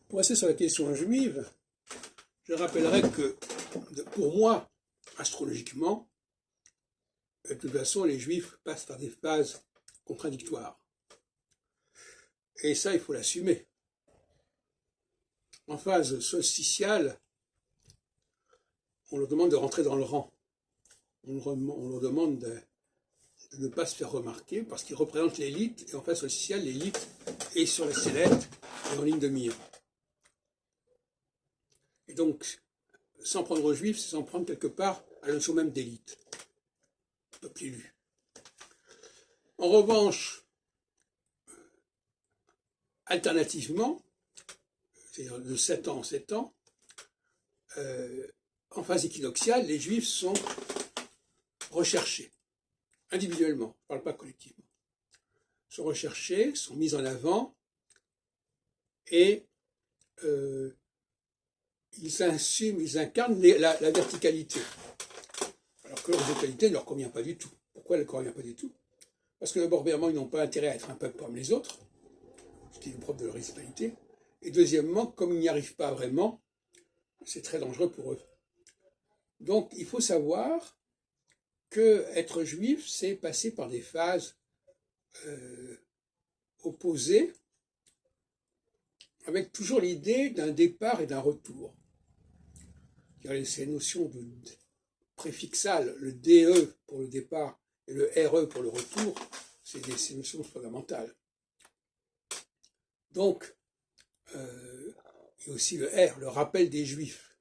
Pour rester sur la question juive, je rappellerai que, pour moi, astrologiquement, de toute façon, les juifs passent par des phases contradictoires. Et ça, il faut l'assumer. En phase solsticiale, on leur demande de rentrer dans le rang. On leur demande de ne pas se faire remarquer parce qu'ils représentent l'élite. Et en phase solsticiale, l'élite est sur la sellette et en ligne de mire. Et donc, s'en prendre aux juifs, c'est s'en prendre quelque part à la notion même d'élite, peuple élu. En revanche, alternativement, c'est-à-dire de 7 ans en 7 ans, en phase équinoxiale, les juifs sont recherchés, individuellement, je ne parle pas collectivement, sont recherchés, sont mis en avant, et ils incarnent la verticalité, alors que l'horizontalité ne leur convient pas du tout. Pourquoi elle ne leur convient pas du tout? Parce que d'abord, premièrement, ils n'ont pas intérêt à être un peuple comme les autres, ce qui est le propre de l'horizontalité, et deuxièmement, comme ils n'y arrivent pas vraiment, c'est très dangereux pour eux. Donc, il faut savoir que être juif, c'est passer par des phases opposées, avec toujours l'idée d'un départ et d'un retour. Il y a ces notions de préfixales, le DE pour le départ et le RE pour le retour, c'est des notions fondamentales. Donc, il y a aussi le R, le rappel des Juifs,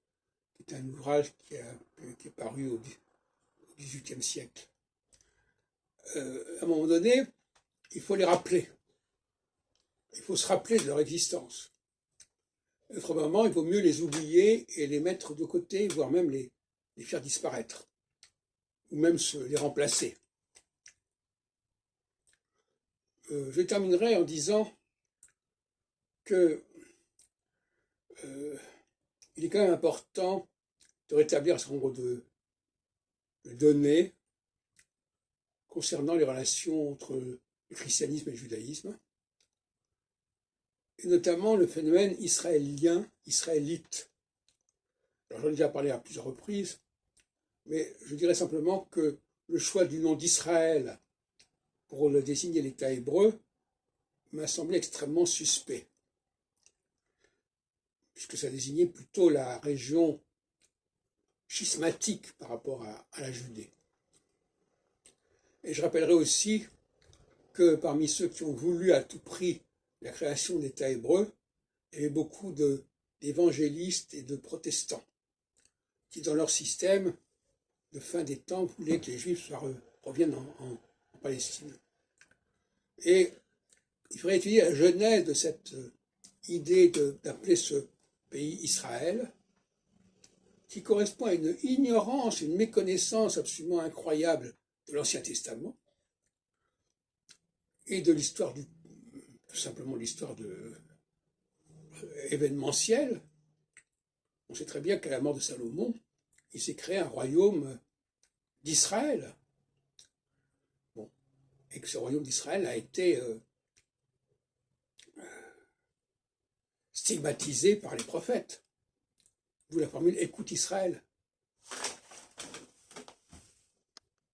qui est un ouvrage qui est paru au XVIIIe siècle. À un moment donné, il faut les rappeler. Il faut se rappeler de leur existence. Autrement, il vaut mieux les oublier et les mettre de côté, voire même les faire disparaître, ou même les remplacer. Je terminerai en disant que il est quand même important de rétablir un certain nombre de données concernant les relations entre le christianisme et le judaïsme, et notamment le phénomène israélien, israélite. Alors j'en ai déjà parlé à plusieurs reprises, mais je dirais simplement que le choix du nom d'Israël pour le désigner l'État hébreu m'a semblé extrêmement suspect, puisque ça désignait plutôt la région schismatique par rapport à la Judée. Et je rappellerai aussi que parmi ceux qui ont voulu à tout prix la création d'État hébreu, il y avait beaucoup d'évangélistes et de protestants qui, dans leur système de fin des temps, voulaient que les Juifs reviennent en Palestine. Et il faudrait étudier la genèse de cette idée d'appeler ce pays Israël, qui correspond à une ignorance, une méconnaissance absolument incroyable de l'Ancien Testament et de l'histoire tout simplement l'histoire événementielle. On sait très bien qu'à la mort de Salomon, il s'est créé un royaume d'Israël. Bon. Et que ce royaume d'Israël a été stigmatisé par les prophètes. D'où la formule « écoute Israël ».